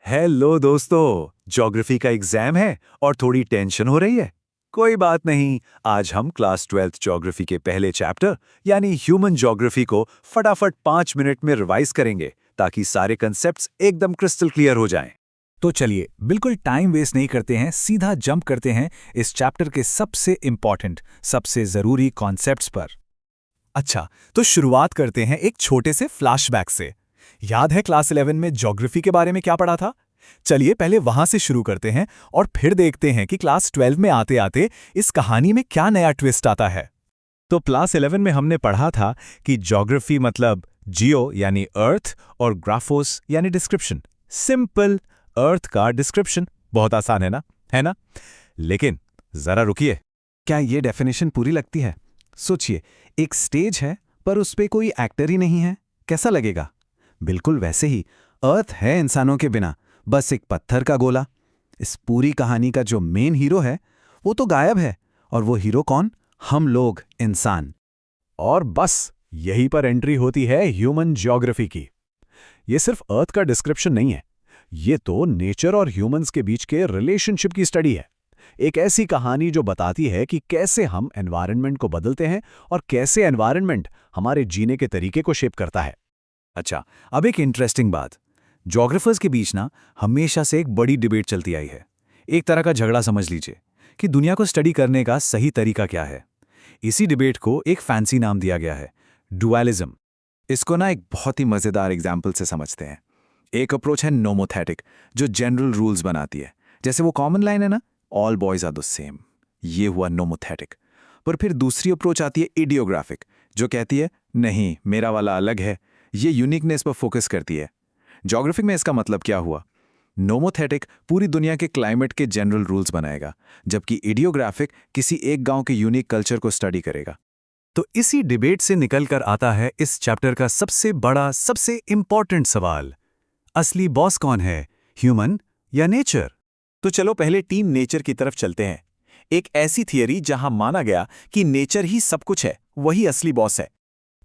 Hello दोस्तों, geography का exam है और थोड़ी टेंशन हो रही है। कोई बात नहीं, आज हम क्लास 12th ज्योग्राफी के पहले चैप्टर यानी ह्यूमन ज्योग्राफी को फटाफट 5 मिनट में रिवाइज करेंगे ताकि सारे कंसेप्ट्स एकदम क्रिस्टल क्लियर हो जाएं। तो चलिए बिल्कुल टाइम वेस्ट नहीं करते हैं, सीधा जंप करते हैं इस चैप्टर के सबसे इंपॉर्टेंट, सबसे जरूरी कॉन्सेप्ट्स पर। अच्छा, तो शुरुआत करते हैं एक छोटे से फ्लैशबैक से। याद है क्लास 11 में ज्योग्राफी के बारे में क्या पढ़ा था? चलिए पहले वहां से शुरू करते हैं और फिर देखते हैं कि क्लास 12 में आते आते इस कहानी में क्या नया ट्विस्ट आता है। तो क्लास 11 में हमने पढ़ा था कि ज्योग्राफी मतलब जियो यानी अर्थ और ग्राफोस यानी डिस्क्रिप्शन। सिंपल, अर्थ का डिस्क्रिप्शन। बहुत आसान है ना? लेकिन जरा रुकिए, क्या ये डेफिनेशन पूरी लगती है? सोचिए, एक स्टेज है पर उस पे कोई एक्टर ही नहीं है, कैसा लगेगा? बिल्कुल वैसे ही अर्थ है इंसानों के बिना, बस एक पत्थर का गोला। इस पूरी कहानी का जो मेन हीरो है वो तो गायब है। और वो हीरो कौन? हम लोग, इंसान। और बस यहीं पर एंट्री होती है ह्यूमन ज्योग्राफी की। ये सिर्फ अर्थ का डिस्क्रिप्शन नहीं है, ये तो नेचर और ह्यूमंस के बीच के रिलेशनशिप की स्टडी है। एक ऐसी कहानी जो बताती है कि कैसे हम एनवायरनमेंट को बदलते हैं और कैसे एनवायरनमेंट हमारे जीने के तरीके को शेप करता है। अच्छा, अब एक इंटरेस्टिंग बात। ज्योग्राफर्स के बीच ना हमेशा से एक बड़ी डिबेट चलती आई है। एक तरह का झगड़ा समझ लीजिए कि दुनिया को स्टडी करने का सही तरीका क्या है। इसी डिबेट को एक फैंसी नाम दिया गया है, डुअलिज्म। इसको ना एक बहुत ही मजेदार एग्जाम्पल से समझते हैं। एक अप्रोच है नोमोथेटिक, जो जनरल रूल्स बनाती है। जैसे वो कॉमन लाइन है ना, all boys are the same. ये हुआ नोमोथेटिक। पर फिर दूसरी अप्रोच आती है इडियोग्राफिक, जो कहती है नहीं, मेरा वाला अलग है। ये यूनिकनेस पर फोकस करती है। ज्योग्राफिक में इसका मतलब क्या हुआ? नोमोथेटिक पूरी दुनिया के क्लाइमेट के जनरल रूल्स बनाएगा, जबकि इडियोग्राफिक किसी एक गांव के यूनिक कल्चर को स्टडी करेगा। तो इसी डिबेट से निकलकर आता है इस चैप्टर का सबसे बड़ा, सबसे इंपॉर्टेंट सवाल। असली बॉस कौन है, ह्यूमन या नेचर? तो चलो पहले टीम नेचर की तरफ चलते हैं। एक ऐसी थियरी जहां माना गया कि नेचर ही सब कुछ है, वही असली बॉस है।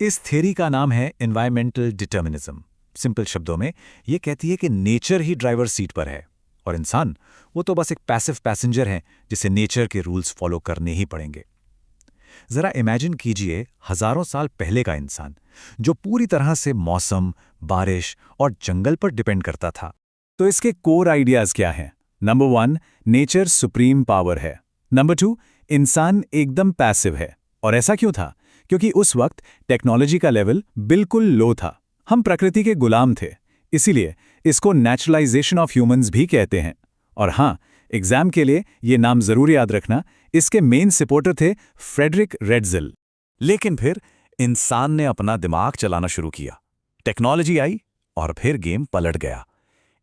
इस थियरी का नाम है एनवायरमेंटल डिटर्मिनिज्म। सिंपल शब्दों में यह कहती है कि नेचर ही ड्राइवर सीट पर है और इंसान वो तो बस एक पैसिव पैसेंजर है जिसे नेचर के रूल्स फॉलो करने ही पड़ेंगे। जरा इमेजिन कीजिए हजारों साल पहले का इंसान जो पूरी तरह से मौसम, बारिश और जंगल पर डिपेंड करता था। तो इसके कोर आइडियाज क्या हैं? नंबर 1, नेचर सुप्रीम पावर है। नंबर 2, इंसान एकदम पैसिव है। और ऐसा क्यों था? क्योंकि उस वक्त टेक्नोलॉजी का लेवल बिल्कुल लो था। हम प्रकृति के गुलाम थे। इसीलिए इसको नेचुरलाइजेशन ऑफ ह्यूमंस भी कहते हैं। और हाँ, एग्जाम के लिए ये नाम जरूर याद रखना, इसके मेन सपोर्टर थे फ्रेडरिक रेडजिल। लेकिन फिर इंसान ने अपना दिमाग चलाना शुरू किया, टेक्नोलॉजी आई और फिर गेम पलट गया।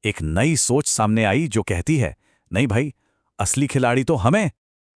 एक नई सोच सामने आई जो कहती है, नहीं भाई, असली खिलाड़ी तो हमें।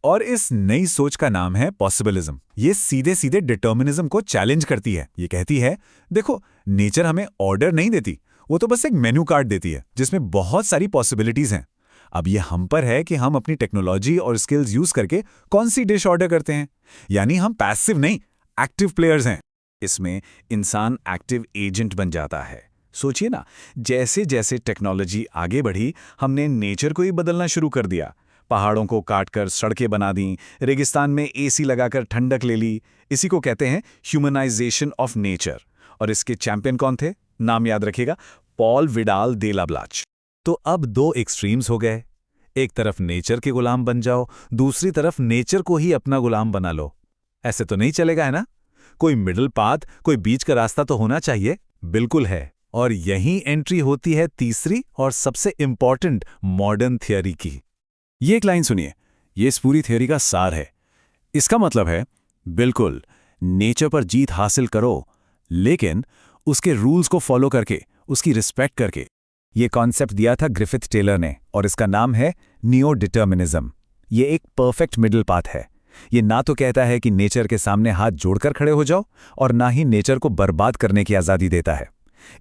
और इस नई सोच का नाम है पॉसिबिलिज्म। ये सीधे सीधे डिटर्मिनिज्म को चैलेंज करती है। ये कहती है, देखो, नेचर हमें ऑर्डर नहीं देती, वो तो बस एक मेन्यू कार्ड देती है जिसमें बहुत सारी पॉसिबिलिटीज हैं। अब ये हम पर है कि हम अपनी टेक्नोलॉजी और स्किल्स यूज करके कौन सी डिश ऑर्डर करते हैं। यानी हम पैसिव नहीं, एक्टिव प्लेयर्स हैं। इसमें इंसान एक्टिव एजेंट बन जाता है। सोचिए ना, जैसे जैसे टेक्नोलॉजी आगे बढ़ी, हमने नेचर को ही बदलना शुरू कर दिया। पहाड़ों को काटकर सड़कें बना दी, रेगिस्तान में एसी लगाकर ठंडक ले ली। इसी को कहते हैं ह्यूमनाइजेशन ऑफ नेचर। और इसके चैंपियन कौन थे? नाम याद रखिएगा, पॉल विडाल दे ला ब्लाच। तो अब दो एक्सट्रीम्स हो गए। एक तरफ नेचर के गुलाम बन जाओ, दूसरी तरफ नेचर को ही अपना गुलाम बना लो। ऐसे तो नहीं चलेगा, है ना? कोई मिडिल पाथ, कोई बीच का रास्ता तो होना चाहिए। बिल्कुल है। और यहीं एंट्री होती है तीसरी और सबसे इंपॉर्टेंट मॉडर्न थियरी की। ये एक लाइन सुनिए, ये इस पूरी थियरी का सार है। इसका मतलब है, बिल्कुल, नेचर पर जीत हासिल करो, लेकिन उसके रूल्स को फॉलो करके, उसकी रिस्पेक्ट करके। ये कॉन्सेप्ट दिया था ग्रिफिथ टेलर ने और इसका नाम है नियो डिटर्मिनिज्म। ये एक परफेक्ट मिडिल पाथ है। ये ना तो कहता है कि नेचर के सामने हाथ जोड़कर खड़े हो जाओ और ना ही नेचर को बर्बाद करने की आज़ादी देता है।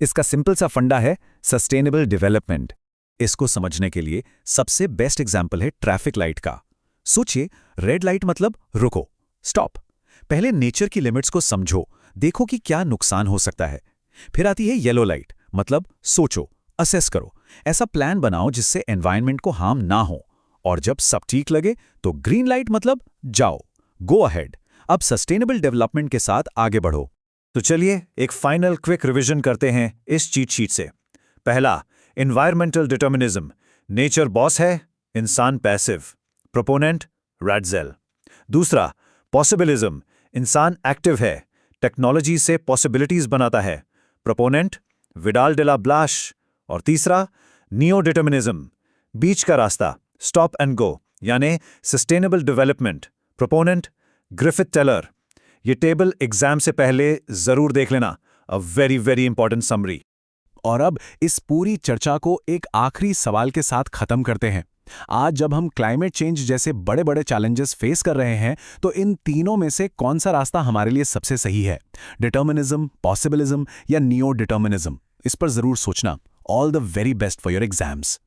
इसका सिंपल सा फंडा है सस्टेनेबल डेवलपमेंट। इसको समझने के लिए सबसे बेस्ट एग्जाम्पल है ट्रैफिक लाइट का। सोचिए, रेड लाइट मतलब रुको, स्टॉप। पहले नेचर की लिमिट्स को समझो, देखो कि क्या नुकसान हो सकता है। फिर आती है येलो लाइट, मतलब सोचो, असेस करो ऐसा प्लान बनाओ जिससे एनवायरनमेंट को हार्म ना हो, और जब सब ठीक लगे तो ग्रीन लाइट मतलब जाओ, गो अहेड, अब सस्टेनेबल डेवलपमेंट के साथ आगे बढ़ो। तो चलिए एक फाइनल क्विक रिवीजन करते हैं इस चीट शीट से। पहला, एनवायरमेंटल डिटर्मिनिज्म, नेचर बॉस है, इंसान पैसिव, प्रोपोनेंट रैडजेल। दूसरा, पॉसिबिलिज्म, इंसान एक्टिव है, टेक्नोलॉजी से पॉसिबिलिटीज बनाता है, proponent Vidal de la Blache. और तीसरा, नियो डिटर्मिनिज्म, बीच का रास्ता, स्टॉप एंड गो, यानी sustainable development, proponent Griffith Taylor. ये टेबल एग्जाम से पहले जरूर देख लेना, a very very important summary. और अब इस पूरी चर्चा को एक आखिरी सवाल के साथ खत्म करते हैं। आज जब हम क्लाइमेट चेंज जैसे बड़े बड़े चैलेंजेस फेस कर रहे हैं, तो इन तीनों में से कौन सा रास्ता हमारे लिए सबसे सही है? डिटर्मिनिज्म, पॉसिबिलिज्म या नियो डिटर्मिनिज्म? इस पर जरूर सोचना। All the very best for your exams.